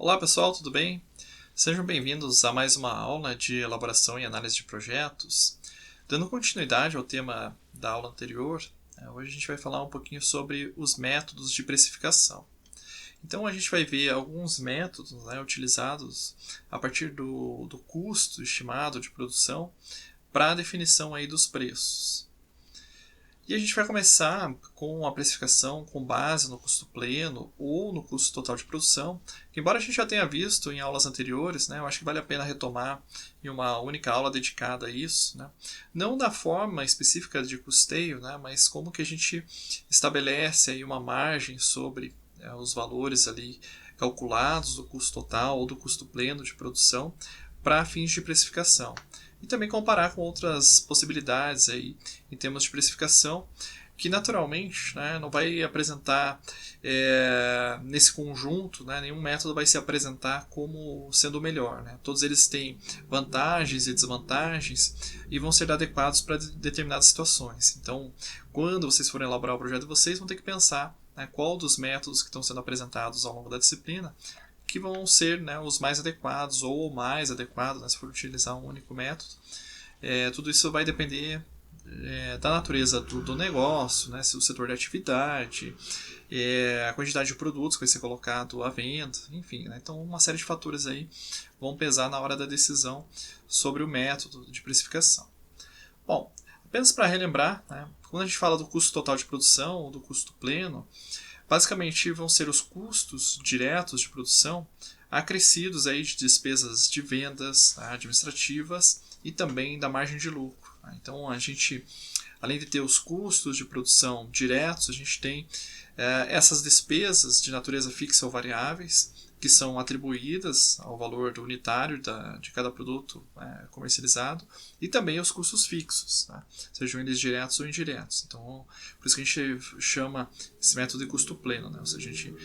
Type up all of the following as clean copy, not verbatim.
Olá pessoal, tudo bem? Sejam bem-vindos a mais uma aula de elaboração e análise de projetos. Dando continuidade ao tema da aula anterior, hoje a gente vai falar um pouquinho sobre os métodos de precificação. Então a gente vai ver alguns métodos utilizados a partir do custo estimado de produção para a definição aí dos preços. E a gente vai começar com a precificação com base no custo pleno ou no custo total de produção, que embora a gente já tenha visto em aulas anteriores, eu acho que vale a pena retomar em uma única aula dedicada a isso, não da forma específica de custeio, mas como que a gente estabelece aí uma margem sobre os valores ali calculados do custo total ou do custo pleno de produção para fins de precificação. E também comparar com outras possibilidades aí em termos de precificação, que naturalmente não vai apresentar nesse conjunto, nenhum método vai se apresentar como sendo o melhor. Todos eles têm vantagens e desvantagens e vão ser adequados para determinadas situações. Então, quando vocês forem elaborar o projeto de vocês, vão ter que pensar qual dos métodos que estão sendo apresentados ao longo da disciplina que vão ser os mais adequados ou o mais adequado, se for utilizar um único método. Tudo isso vai depender da natureza do negócio, se o setor de atividade, a quantidade de produtos que vai ser colocado à venda, enfim. Então, uma série de fatores aí vão pesar na hora da decisão sobre o método de precificação. Bom, apenas para relembrar, quando a gente fala do custo total de produção ou do custo pleno, basicamente vão ser os custos diretos de produção acrescidos aí de despesas de vendas administrativas e também da margem de lucro. Então a gente, além de ter os custos de produção diretos, a gente tem essas despesas de natureza fixa ou variáveis que são atribuídas ao valor unitário de cada produto comercializado, e também os custos fixos, sejam eles diretos ou indiretos. Então, por isso que a gente chama esse método de custo pleno, ou seja, a gente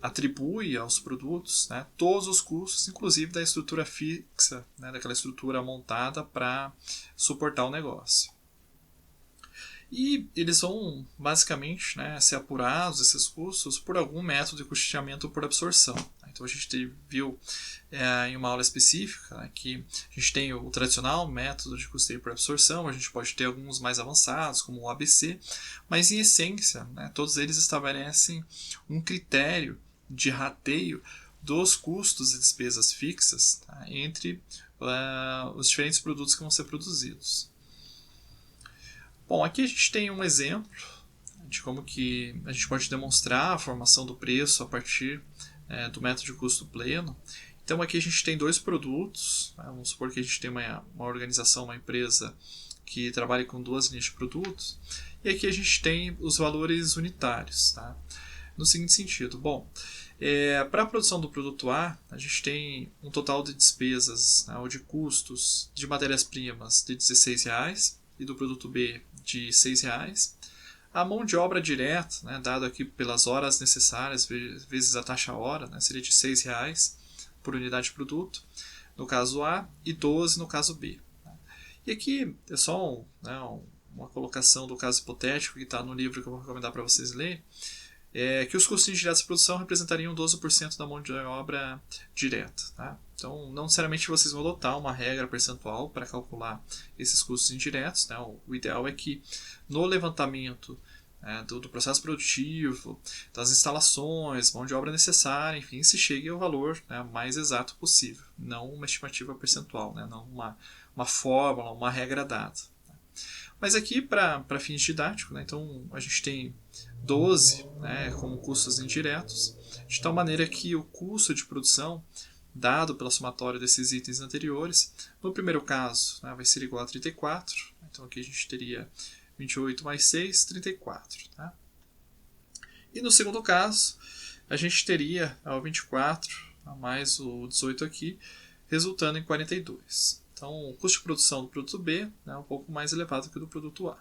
atribui aos produtos todos os custos, inclusive da estrutura fixa, daquela estrutura montada para suportar o negócio. E eles vão basicamente ser apurados, esses custos, por algum método de custeamento por absorção. Então a gente viu em uma aula específica que a gente tem o tradicional método de custeio por absorção, a gente pode ter alguns mais avançados, como o ABC, mas em essência todos eles estabelecem um critério de rateio dos custos e despesas fixas entre os diferentes produtos que vão ser produzidos. Bom, aqui a gente tem um exemplo de como que a gente pode demonstrar a formação do preço a partir do método de custo pleno. Então aqui a gente tem dois produtos, vamos supor que a gente tem uma organização, uma empresa que trabalha com duas linhas de produtos, e aqui a gente tem os valores unitários, no seguinte sentido. Bom, para a produção do produto A, a gente tem um total de despesas ou de custos de matérias-primas de R$16 e do produto B de R$6. A mão de obra direta, dado aqui pelas horas necessárias, vezes a taxa hora, seria de R$6 por unidade de produto, no caso A, e 12 no caso B. E aqui é só uma colocação do caso hipotético que está no livro que eu vou recomendar para vocês lerem, que os custos indiretos de produção representariam 12% da mão de obra direta. Então, não necessariamente vocês vão adotar uma regra percentual para calcular esses custos indiretos. O ideal é que no levantamento do processo produtivo, das instalações, mão de obra necessária, enfim, se chegue ao valor mais exato possível, não uma estimativa percentual, não uma fórmula, uma regra dada. Mas aqui, para fins didáticos, então a gente tem 12 como custos indiretos, de tal maneira que o custo de produção, dado pela somatória desses itens anteriores, no primeiro caso vai ser igual a 34, então aqui a gente teria 28 mais 6, 34. E no segundo caso, a gente teria o 24 mais o 18 aqui, resultando em 42. Então, o custo de produção do produto B é um pouco mais elevado que o do produto A.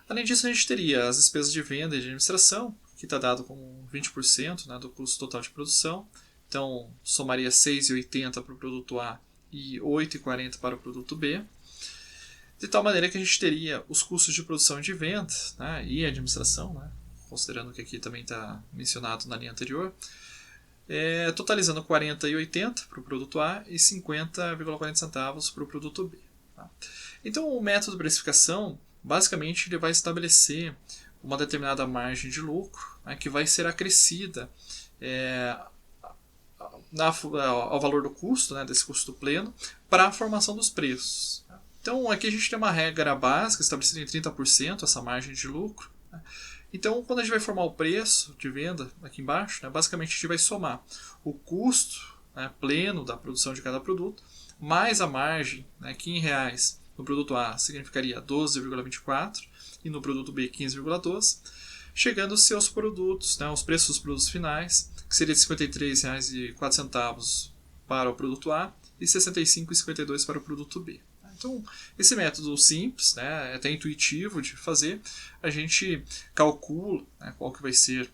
Além disso, a gente teria as despesas de venda e de administração, que está dado como 20% do custo total de produção. Então, somaria 6,80 para o produto A e 8,40 para o produto B. De tal maneira que a gente teria os custos de produção e de venda e administração, considerando que aqui também está mencionado na linha anterior, totalizando 40,80 para o produto A e 50,40 centavos para o produto B. Tá? Então, o método de precificação, basicamente, ele vai estabelecer uma determinada margem de lucro, né, que vai ser acrescida ao valor do custo, né, desse custo pleno, para a formação dos preços. Então, aqui a gente tem uma regra básica estabelecida em 30%, essa margem de lucro. Né? Então, quando a gente vai formar o preço de venda, aqui embaixo, né, basicamente a gente vai somar o custo, né, pleno da produção de cada produto, mais a margem, né, que em reais no produto A significaria 12,24 e no produto B 15,12, chegando aos seus produtos, né, os preços dos produtos finais, que seria de R$ 53,04 para o produto A e R$ 65,52 para o produto B. Então, esse método simples, né, é até intuitivo de fazer, a gente calcula, né, qual que vai ser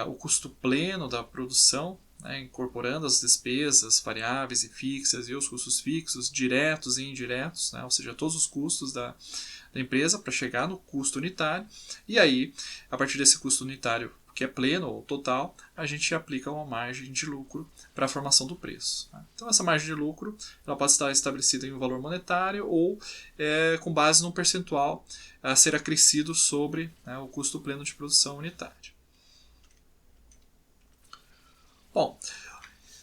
o custo pleno da produção, né, incorporando as despesas variáveis e fixas e os custos fixos, diretos e indiretos, né, ou seja, todos os custos da empresa para chegar no custo unitário. E aí, a partir desse custo unitário, que é pleno ou total, a gente aplica uma margem de lucro para a formação do preço. Então, essa margem de lucro ela pode estar estabelecida em um valor monetário ou com base num percentual a ser acrescido sobre, né, o custo pleno de produção unitária. Bom,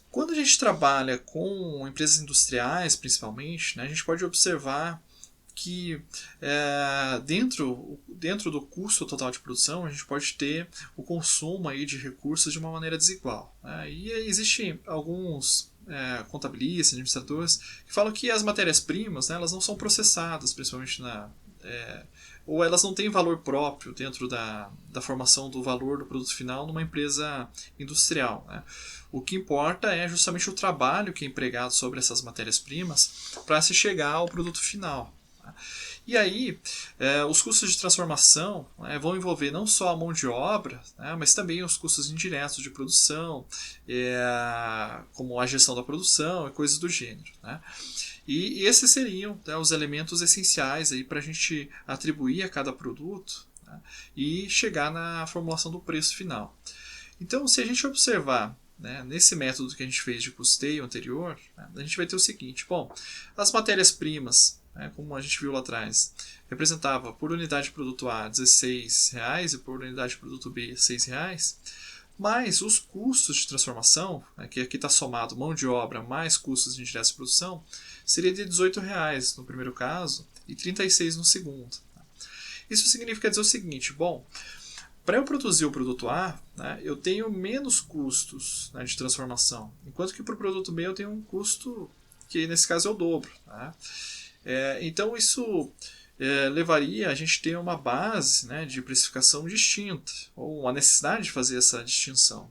quando a gente trabalha com empresas industriais, principalmente, né, a gente pode observar que dentro do custo total de produção a gente pode ter o consumo aí de recursos de uma maneira desigual. Né? E existem alguns contabilistas, administradores, que falam que as matérias-primas, né, elas não são processadas, principalmente ou elas não têm valor próprio dentro da formação do valor do produto final numa empresa industrial. Né? O que importa é justamente o trabalho que é empregado sobre essas matérias-primas para se chegar ao produto final. E aí, os custos de transformação, né, vão envolver não só a mão de obra, né, mas também os custos indiretos de produção, como a gestão da produção e coisas do gênero. Né? E esses seriam, né, os elementos essenciais para a gente atribuir a cada produto, né, e chegar na formulação do preço final. Então, se a gente observar, né, nesse método que a gente fez de custeio anterior, né, a gente vai ter o seguinte: bom, as matérias-primas, como a gente viu lá atrás, representava por unidade de produto A R$ 16,00 e por unidade de produto B R$ 6,00, mas os custos de transformação, né, que aqui está somado mão de obra mais custos indiretos de produção, seria de R$ 18,00 no primeiro caso e R$ 36,00 no segundo. Isso significa dizer o seguinte: bom, para eu produzir o produto A, né, eu tenho menos custos, né, de transformação, enquanto que para o produto B eu tenho um custo que nesse caso é o dobro. Tá? Então isso levaria a gente ter uma base, né, de precificação distinta, ou uma necessidade de fazer essa distinção.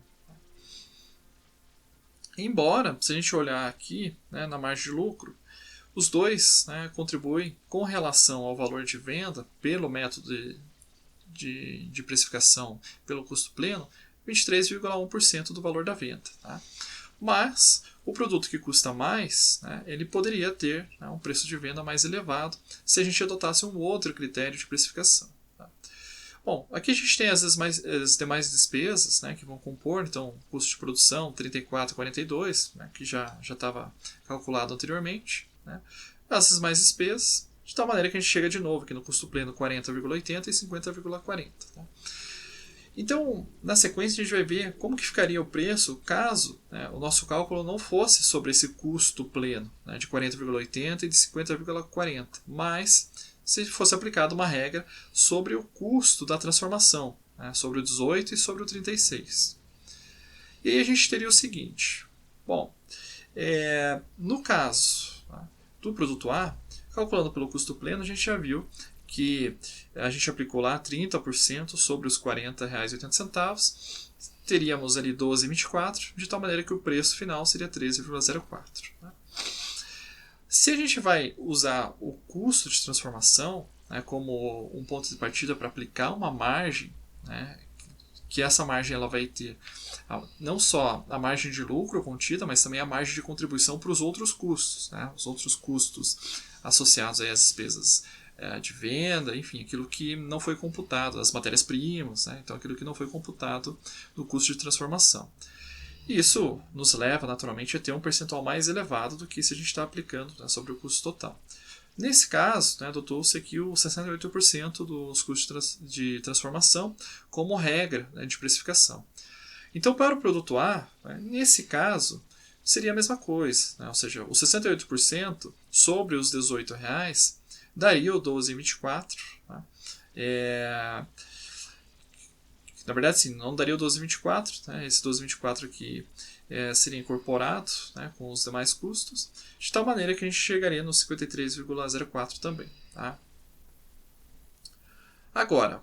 Embora, se a gente olhar aqui, né, na margem de lucro, os dois, né, contribuem com relação ao valor de venda pelo método de precificação pelo custo pleno, 23,1% do valor da venda. Tá? Mas o produto que custa mais, né, ele poderia ter, né, um preço de venda mais elevado se a gente adotasse um outro critério de precificação. Tá? Bom, aqui a gente tem as demais despesas, né, que vão compor, então, custo de produção 34,42, né, que já estava calculado anteriormente. Né, essas mais despesas, de tal maneira que a gente chega de novo aqui no custo pleno 40,80 e 50,40. Tá? Então, na sequência, a gente vai ver como que ficaria o preço caso, né, o nosso cálculo não fosse sobre esse custo pleno, né, de 40,80 e de 50,40, mas se fosse aplicada uma regra sobre o custo da transformação, né, sobre o 18 e sobre o 36. E aí a gente teria o seguinte: bom, no caso, tá, do produto A, calculando pelo custo pleno, a gente já viu que a gente aplicou lá 30% sobre os R$ 40,80, teríamos ali 12,24, de tal maneira que o preço final seria 13,04. Né? Se a gente vai usar o custo de transformação, né, como um ponto de partida para aplicar uma margem, né, que essa margem ela vai ter não só a margem de lucro contida, mas também a margem de contribuição para os outros custos, né, os outros custos associados às despesas de venda, enfim, aquilo que não foi computado, as matérias-primas, né? Então aquilo que não foi computado no custo de transformação. E isso nos leva, naturalmente, a ter um percentual mais elevado do que se a gente está aplicando, né, sobre o custo total. Nesse caso, né, adotou-se aqui o 68% dos custos de transformação como regra, né, de precificação. Então, para o produto A, né, nesse caso, seria a mesma coisa. Né, ou seja, os 68% sobre os R$18 daria o 12,24. Né, na verdade, sim, não daria o 12,24. Né, esse 12,24 aqui seria incorporado, né, com os demais custos, de tal maneira que a gente chegaria no 53,04 também. Tá? Agora,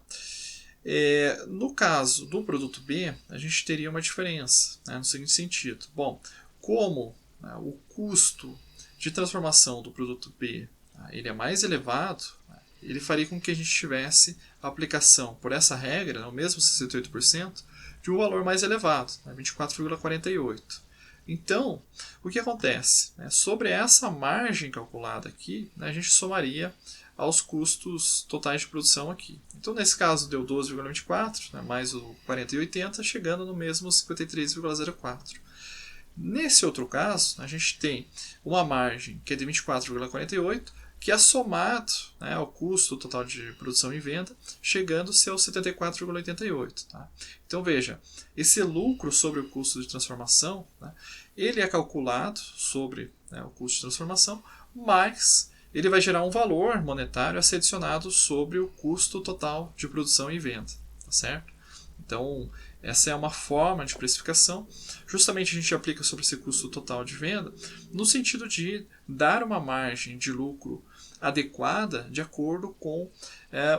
no caso do produto B, a gente teria uma diferença, né, no seguinte sentido. Bom, como, né, o custo de transformação do produto B, tá, ele é mais elevado, né, ele faria com que a gente tivesse a aplicação por essa regra, né, o mesmo 68%, de um valor mais elevado, né, 24,48. Então, o que acontece? Né, sobre essa margem calculada aqui, né, a gente somaria aos custos totais de produção aqui. Então, nesse caso, deu 12,24, né, mais o 40,80, chegando no mesmo 53,04. Nesse outro caso, a gente tem uma margem que é de 24,48, que é somado, né, ao custo total de produção e venda, chegando-se aos 74,88. Tá? Então, veja, esse lucro sobre o custo de transformação, né, ele é calculado sobre, né, o custo de transformação, mas ele vai gerar um valor monetário a ser adicionado sobre o custo total de produção e venda. Tá certo? Então, essa é uma forma de precificação. Justamente a gente aplica sobre esse custo total de venda no sentido de dar uma margem de lucro adequada de acordo com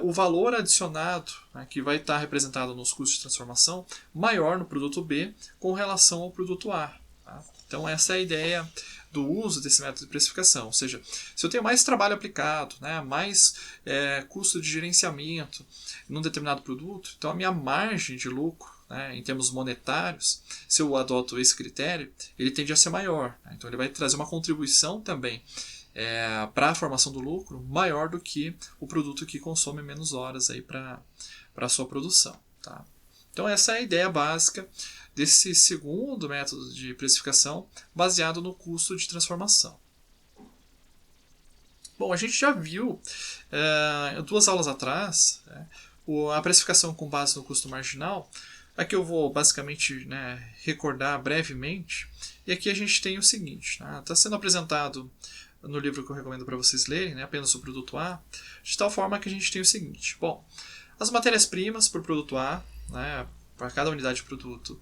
o valor adicionado, né, que vai estar representado nos custos de transformação maior no produto B com relação ao produto A. Tá? Então essa é a ideia do uso desse método de precificação, ou seja, se eu tenho mais trabalho aplicado, né, mais custo de gerenciamento num determinado produto, então a minha margem de lucro, né, em termos monetários, se eu adoto esse critério, ele tende a ser maior. Né? Então ele vai trazer uma contribuição também para a formação do lucro maior do que o produto que consome menos horas para a sua produção. Tá? Então essa é a ideia básica desse segundo método de precificação baseado no custo de transformação. Bom, a gente já viu 2 aulas atrás, né, a precificação com base no custo marginal. Aqui eu vou basicamente, né, recordar brevemente. E aqui a gente tem o seguinte: está sendo apresentado no livro que eu recomendo para vocês lerem, né, apenas o produto A, de tal forma que a gente tem o seguinte. Bom, as matérias-primas por produto A, né, para cada unidade de produto,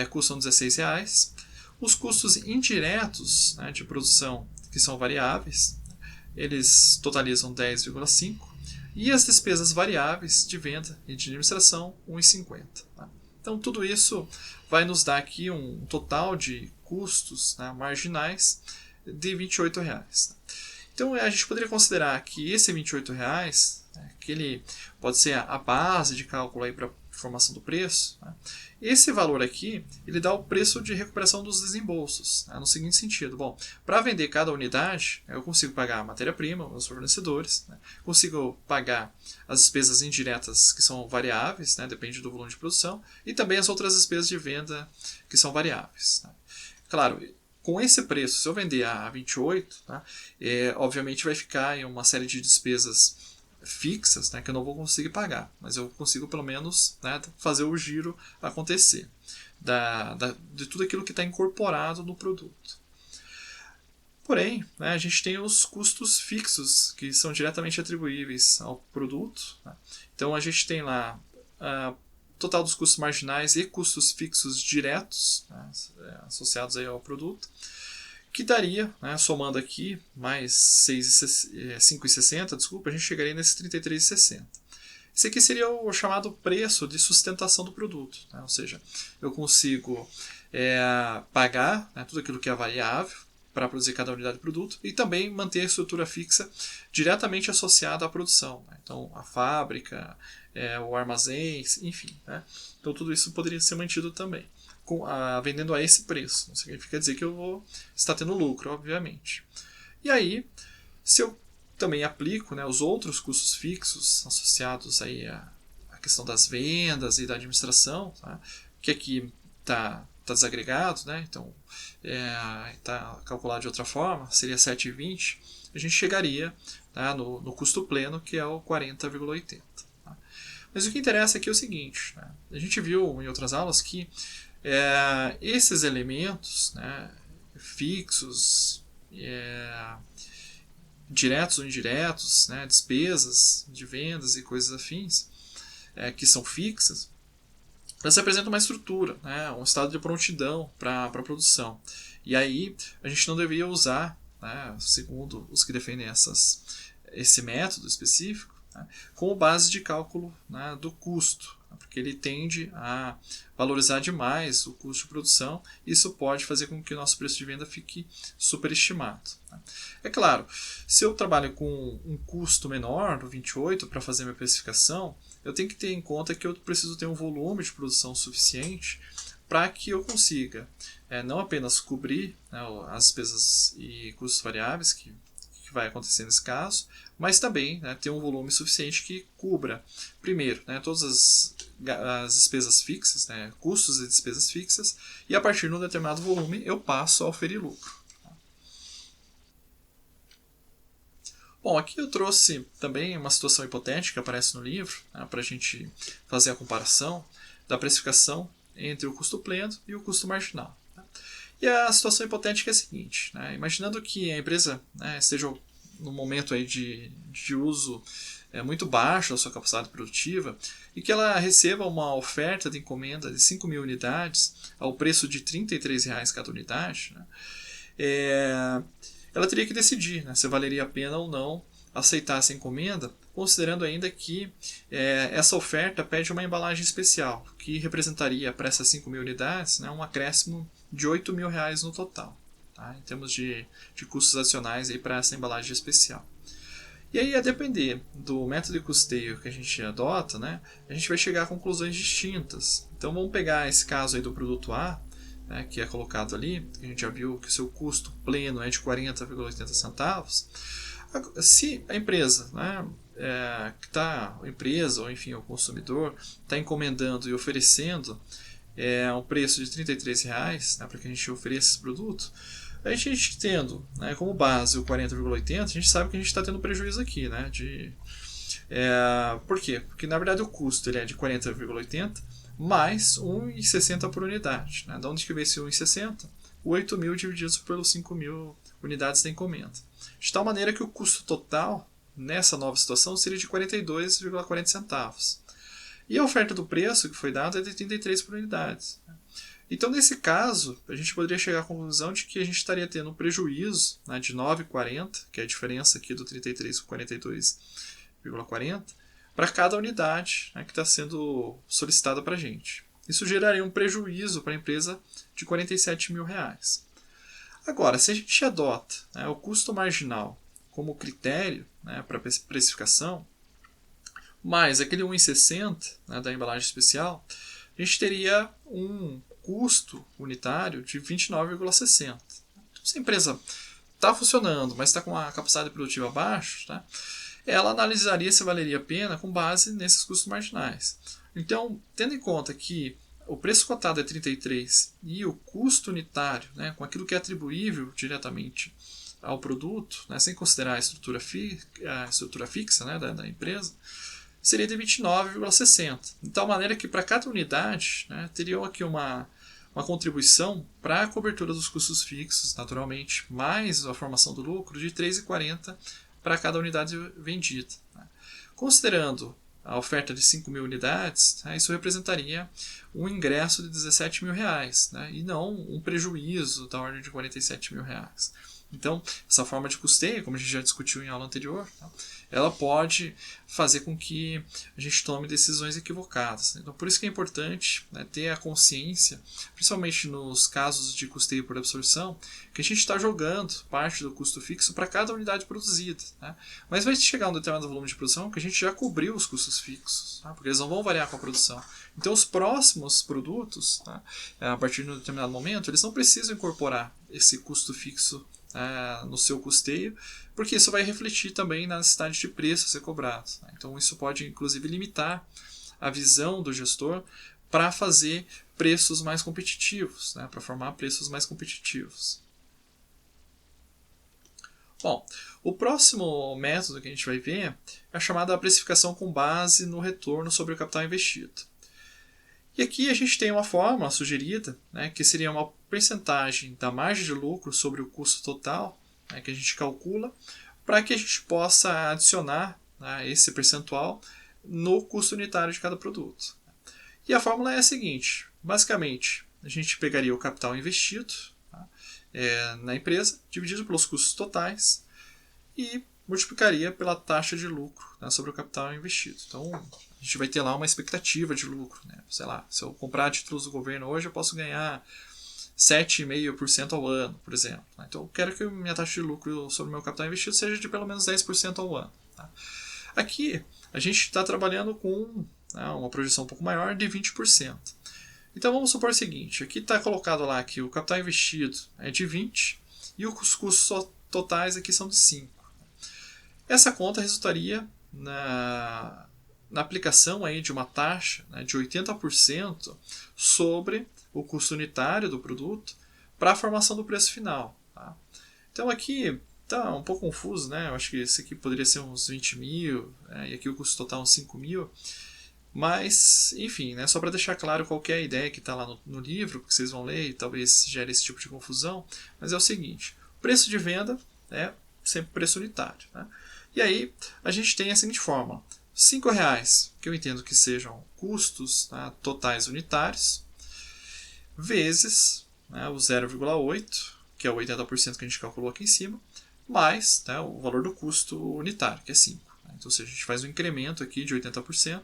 custam R$16. Os custos indiretos, né, de produção, que são variáveis, eles totalizam 10,5. E as despesas variáveis de venda e de administração, R$1,50. Tá? Então, tudo isso vai nos dar aqui um total de custos, né, marginais de R$28. Então, a gente poderia considerar que esse R$28, né, que ele pode ser a base de cálculo para a formação do preço, né, esse valor aqui, ele dá o preço de recuperação dos desembolsos, né, no seguinte sentido. Bom, para vender cada unidade, eu consigo pagar a matéria-prima, os fornecedores, né, consigo pagar as despesas indiretas que são variáveis, né, depende do volume de produção, e também as outras despesas de venda que são variáveis. Né. Claro, com esse preço, se eu vender a 28, tá, obviamente vai ficar em uma série de despesas fixas, né, que eu não vou conseguir pagar, mas eu consigo pelo menos, né, fazer o giro acontecer de tudo aquilo que está incorporado no produto. Porém, né, a gente tem os custos fixos que são diretamente atribuíveis ao produto. Né? Então a gente tem lá total dos custos marginais e custos fixos diretos, né, associados aí ao produto, que daria, né, somando aqui, mais 5,60, desculpa, a gente chegaria nesse 33,60. Esse aqui seria o chamado preço de sustentação do produto. Né? Ou seja, eu consigo pagar, né, tudo aquilo que é variável para produzir cada unidade de produto e também manter a estrutura fixa diretamente associada à produção. Né? Então, a fábrica, o armazém, enfim. Né? Então, tudo isso poderia ser mantido também. Vendendo a esse preço. Não significa dizer que eu vou estar tendo lucro, obviamente. E aí, se eu também aplico, né, os outros custos fixos associados aí à questão das vendas e da administração, tá? Que aqui está desagregado, né? Então está calculado de outra forma, seria 7,20, a gente chegaria, tá, no custo pleno, que é o 40,80. Tá? Mas o que interessa aqui é o seguinte, né? A gente viu em outras aulas que esses elementos, né, fixos, diretos ou indiretos, né, despesas de vendas e coisas afins, que são fixas, elas representam uma estrutura, né, um estado de prontidão para a produção. E aí a gente não deveria usar, né, segundo os que defendem esse método específico, né, como base de cálculo, né, do custo, porque ele tende a valorizar demais o custo de produção e isso pode fazer com que o nosso preço de venda fique superestimado. É claro, se eu trabalho com um custo menor, do 28, para fazer minha precificação, eu tenho que ter em conta que eu preciso ter um volume de produção suficiente para que eu consiga não apenas cobrir, né, as despesas e custos variáveis que vai acontecer nesse caso, mas também, né, ter um volume suficiente que cubra, primeiro, né, todas as despesas fixas, né, custos e despesas fixas, e a partir de um determinado volume eu passo a oferir lucro. Bom, aqui eu trouxe também uma situação hipotética que aparece no livro, né, para a gente fazer a comparação da precificação entre o custo pleno e o custo marginal. E a situação hipotética é a seguinte, né? Imaginando que a empresa, né, esteja num momento aí de uso muito baixo da sua capacidade produtiva e que ela receba uma oferta de encomenda de 5.000 unidades ao preço de R$ 33,00 cada unidade, né? Ela teria que decidir, né, se valeria a pena ou não aceitar essa encomenda, considerando ainda que essa oferta pede uma embalagem especial, que representaria para essas 5.000 unidades, né, um acréscimo de R$ 8.000 no total, tá, em termos de custos adicionais para essa embalagem especial. E aí, a depender do método de custeio que a gente adota, né, a gente vai chegar a conclusões distintas. Então vamos pegar esse caso aí do produto A, né, que é colocado ali, que a gente já viu que o seu custo pleno é de 40,80 centavos. Se a empresa, né, a empresa ou enfim o consumidor está encomendando e oferecendo um preço de R$ 33,00, né, para que a gente ofereça esse produto, a gente tendo, né, como base o 40,80, a gente sabe que a gente está tendo prejuízo aqui, né, por quê? Porque na verdade o custo ele é de 40,80 mais 1,60 por unidade, né? De onde que veio esse 1,60? 8.000 divididos pelos 5.000 unidades da encomenda. De tal maneira que o custo total nessa nova situação seria de 42,40 centavos. E a oferta do preço que foi dada é de 33 por unidade. Então, nesse caso, a gente poderia chegar à conclusão de que a gente estaria tendo um prejuízo, né, de 9,40, que é a diferença aqui do 33 com 42,40, para cada unidade, né, que está sendo solicitada para a gente. Isso geraria um prejuízo para a empresa de R$ 47.000. Agora, se a gente adota, né, o custo marginal como critério, né, para precificação, mais aquele 1,60, né, da embalagem especial, a gente teria um custo unitário de 29,60. Então, se a empresa está funcionando, mas está com a capacidade produtiva baixa, tá, ela analisaria se valeria a pena com base nesses custos marginais. Então, tendo em conta que o preço cotado é 33 e o custo unitário, né, com aquilo que é atribuível diretamente ao produto, né, sem considerar a estrutura fixa, né, da empresa, seria de 29,60. De tal maneira que para cada unidade, né, teria aqui uma contribuição para a cobertura dos custos fixos, naturalmente, mais a formação do lucro de 3,40 para cada unidade vendida. Considerando a oferta de 5.000 unidades, isso representaria um ingresso de R$ 17.000, né, e não um prejuízo da ordem de R$ 47.000. Então, essa forma de custeio, como a gente já discutiu em aula anterior, ela pode fazer com que a gente tome decisões equivocadas. Então, por isso que é importante, né, ter a consciência, principalmente nos casos de custeio por absorção, que a gente está jogando parte do custo fixo para cada unidade produzida. Né? Mas vai chegar um determinado volume de produção que a gente já cobriu os custos fixos, tá? Porque eles não vão variar com a produção. Então, os próximos produtos, tá, a partir de um determinado momento, eles não precisam incorporar esse custo fixo no seu custeio, porque isso vai refletir também na necessidade de preço a ser cobrado. Então isso pode inclusive limitar a visão do gestor para fazer preços mais competitivos, né, para formar preços mais competitivos. Bom, o próximo método que a gente vai ver é a chamada precificação com base no retorno sobre o capital investido. E aqui a gente tem uma fórmula sugerida, né, que seria uma percentagem da margem de lucro sobre o custo total, né, que a gente calcula, para que a gente possa adicionar, né, esse percentual no custo unitário de cada produto. E a fórmula é a seguinte: basicamente, a gente pegaria o capital investido, tá, na empresa, dividido pelos custos totais, e multiplicaria pela taxa de lucro, né, sobre o capital investido. Então, a gente vai ter lá uma expectativa de lucro. Né? Sei lá, se eu comprar títulos do governo hoje, eu posso ganhar 7,5% ao ano, por exemplo. Então, eu quero que a minha taxa de lucro sobre o meu capital investido seja de pelo menos 10% ao ano. Tá? Aqui, a gente está trabalhando com, né, uma projeção um pouco maior de 20%. Então, vamos supor o seguinte: aqui está colocado lá que o capital investido é de 20% e os custos totais aqui são de 5%. Essa conta resultaria na aplicação aí de uma taxa, né, de 80% sobre o custo unitário do produto para a formação do preço final. Tá? Então aqui está um pouco confuso, né? Eu acho que esse aqui poderia ser uns 20 mil, né, e aqui o custo total uns 5 mil. Mas, enfim, né, só para deixar claro qual que é a ideia que está lá no livro, que vocês vão ler e talvez gere esse tipo de confusão, mas é o seguinte: o preço de venda é sempre preço unitário. Né? E aí a gente tem a seguinte fórmula: R$5, que eu entendo que sejam custos, tá, totais unitários, vezes, né, o 0,8, que é o 80% que a gente calculou aqui em cima, mais, né, o valor do custo unitário, que é 5. Então, se a gente faz um incremento aqui de 80%,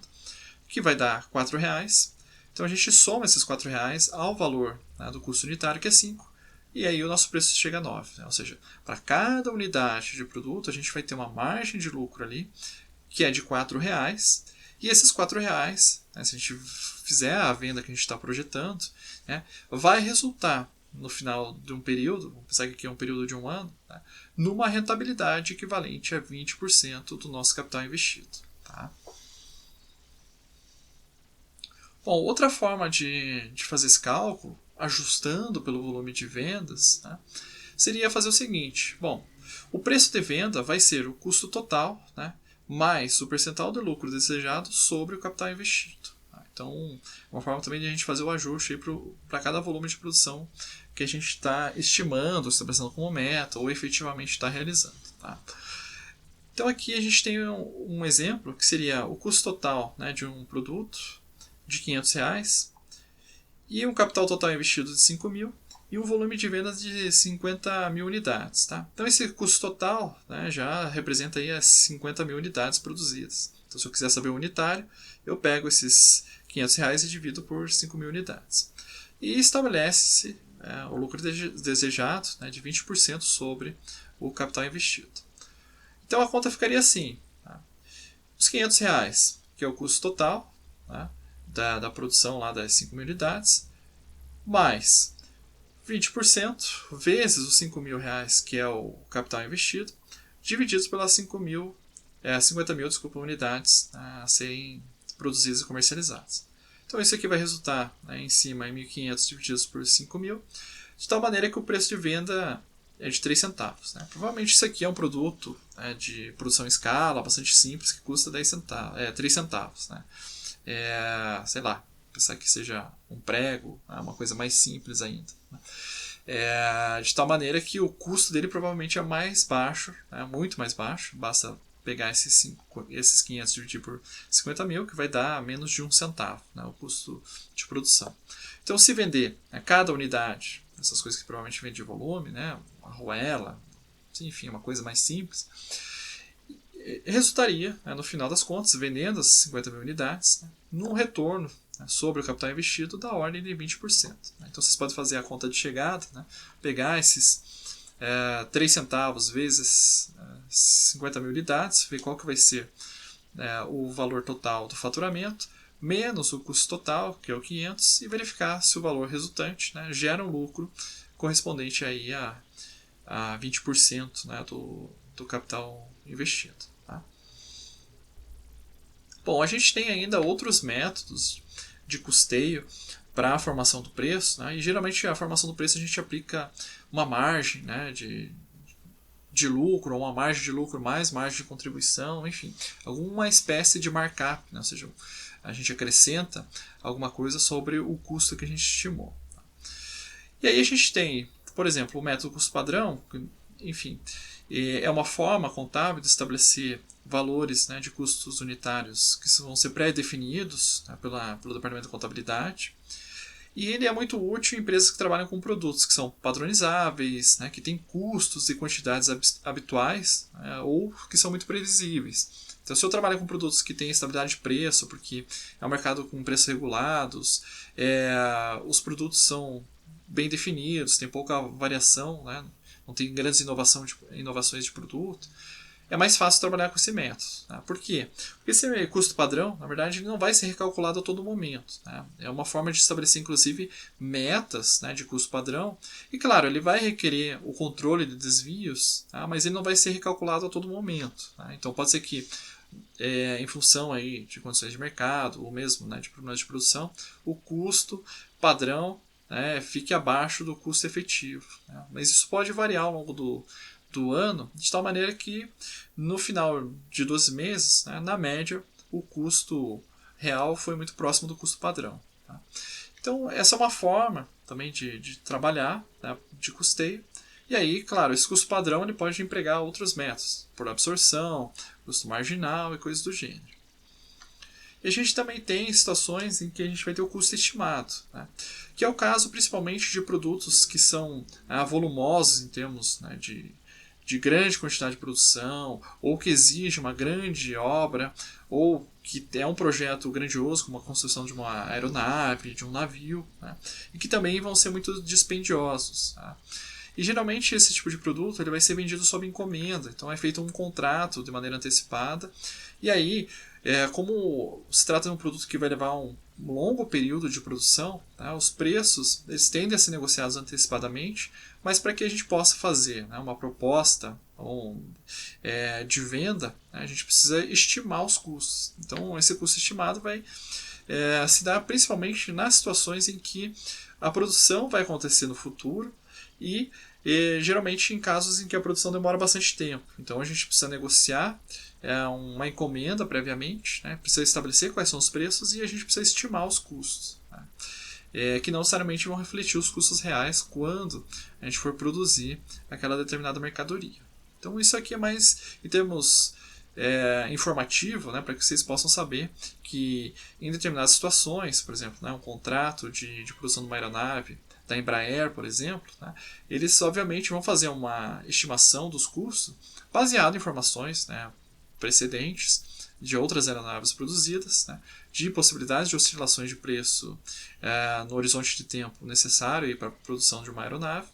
que vai dar R$4. Então, a gente soma esses R$4 ao valor, né, do custo unitário, que é 5, e aí o nosso preço chega a 9. Né? Ou seja, para cada unidade de produto, a gente vai ter uma margem de lucro ali, que é de R$4, e esses R$4, né, se a gente fizer a venda que a gente está projetando, né, vai resultar no final de um período, vamos pensar que aqui é um período de um ano, né, numa rentabilidade equivalente a 20% do nosso capital investido. Tá? Bom, outra forma de fazer esse cálculo, ajustando pelo volume de vendas, né, seria fazer o seguinte: bom, o preço de venda vai ser o custo total, né, mais o percentual de lucro desejado sobre o capital investido. Então, uma forma também de a gente fazer o ajuste para cada volume de produção que a gente está estimando, estabelecendo como meta, ou efetivamente está realizando. Tá? Então, aqui a gente tem um exemplo que seria o custo total, né, de um produto de R$500 e um capital total investido de 5 mil, e um volume de vendas de 50 mil unidades. Tá? Então, esse custo total, né, já representa aí as 50 mil unidades produzidas. Então, se eu quiser saber o unitário, eu pego esses R$500 e divido por 5 mil unidades. E estabelece-se o lucro desejado, né, de 20% sobre o capital investido. Então, a conta ficaria assim: tá? Os R$500, que é o custo total, tá, da produção lá das 5 mil unidades, mais 20% vezes os R$5.000, que é o capital investido, divididos pelas 50 mil unidades a serem produzidas e comercializadas. Então, isso aqui vai resultar, né, em cima em 1.500 divididos por 5 mil, de tal maneira que o preço de venda é de 3 centavos. Né? Provavelmente isso aqui é um produto, né, de produção em escala, bastante simples, que custa 3 centavos. Né? Sei lá, pensar que seja um prego, uma coisa mais simples ainda. De tal maneira que o custo dele provavelmente é mais baixo, muito mais baixo, basta pegar esses 500 e dividir por 50 mil, que vai dar menos de 1 centavo, né, o custo de produção. Então, se vender cada unidade, essas coisas que provavelmente vende de volume, né, uma arruela, enfim, uma coisa mais simples, resultaria, no final das contas, vendendo as 50 mil unidades, num retorno, sobre o capital investido da ordem de 20%. Então, vocês podem fazer a conta de chegada, né, pegar esses 3 centavos vezes 50 mil unidades, ver qual que vai ser o valor total do faturamento, menos o custo total, que é o 500, e verificar se o valor resultante, né, gera um lucro correspondente aí a 20%, né, do capital investido. Tá? Bom, a gente tem ainda outros métodos de custeio para a formação do preço, né? E geralmente a formação do preço a gente aplica uma margem, né, de lucro, ou uma margem de lucro mais margem de contribuição, enfim, alguma espécie de markup, né? Ou seja, a gente acrescenta alguma coisa sobre o custo que a gente estimou. E aí a gente tem, por exemplo, o método custo padrão, enfim, é uma forma contábil de estabelecer valores, né, de custos unitários que vão ser pré-definidos, né, pelo Departamento de Contabilidade. E ele é muito útil em empresas que trabalham com produtos que são padronizáveis, né, que têm custos e quantidades habituais, né, ou que são muito previsíveis. Então, se eu trabalho com produtos que têm estabilidade de preço, porque é um mercado com preços regulados, os produtos são bem definidos, tem pouca variação, né, não tem grandes inovações de produto, é mais fácil trabalhar com esse método. Tá? Por quê? Porque esse custo padrão, na verdade, ele não vai ser recalculado a todo momento. Tá? É uma forma de estabelecer, inclusive, metas, né, de custo padrão. E, claro, ele vai requerer o controle de desvios, tá? Mas ele não vai ser recalculado a todo momento. Tá? Então, pode ser que, em função aí de condições de mercado, ou mesmo, né, de problemas de produção, o custo padrão, né, fique abaixo do custo efetivo. Né? Mas isso pode variar ao longo do ano, de tal maneira que no final de 12 meses, né, na média, o custo real foi muito próximo do custo padrão. Tá? Então, essa é uma forma também de trabalhar, né, de custeio. E aí, claro, esse custo padrão ele pode empregar outros métodos, por absorção, custo marginal e coisas do gênero. E a gente também tem situações em que a gente vai ter o custo estimado, né? Que é o caso principalmente de produtos que são volumosos em termos, né, de grande quantidade de produção, ou que exige uma grande obra, ou que é um projeto grandioso, como a construção de uma aeronave, de um navio, né? E que também vão ser muito dispendiosos. Tá? E geralmente esse tipo de produto ele vai ser vendido sob encomenda, então é feito um contrato de maneira antecipada, e aí, como se trata de um produto que vai levar um longo período de produção, tá? Os preços eles tendem a ser negociados antecipadamente, mas para que a gente possa fazer, né, uma proposta de venda, né, a gente precisa estimar os custos. Então esse custo estimado vai se dar principalmente nas situações em que a produção vai acontecer no futuro e geralmente em casos em que a produção demora bastante tempo. Então a gente precisa negociar uma encomenda previamente, né? Precisa estabelecer quais são os preços e a gente precisa estimar os custos, tá? Que não necessariamente vão refletir os custos reais quando a gente for produzir aquela determinada mercadoria. Então isso aqui é mais em termos informativo, né, para que vocês possam saber que em determinadas situações, por exemplo, né, um contrato de produção de uma aeronave da Embraer, por exemplo, né, eles obviamente vão fazer uma estimação dos custos baseado em informações, né, precedentes de outras aeronaves produzidas, né, de possibilidades de oscilações de preço no horizonte de tempo necessário para a produção de uma aeronave,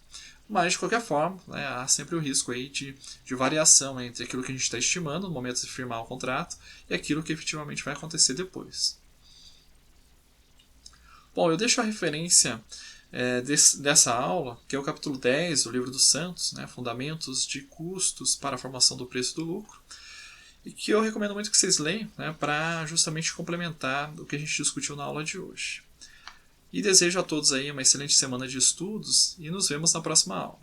mas de qualquer forma, né, há sempre o risco aí de variação entre aquilo que a gente está estimando no momento de firmar o contrato e aquilo que efetivamente vai acontecer depois. Bom, eu deixo a referência dessa aula, que é o capítulo 10 do Livro dos Santos, né, Fundamentos de Custos para a Formação do Preço e do Lucro, e que eu recomendo muito que vocês leiam, né, para justamente complementar o que a gente discutiu na aula de hoje. E desejo a todos aí uma excelente semana de estudos e nos vemos na próxima aula.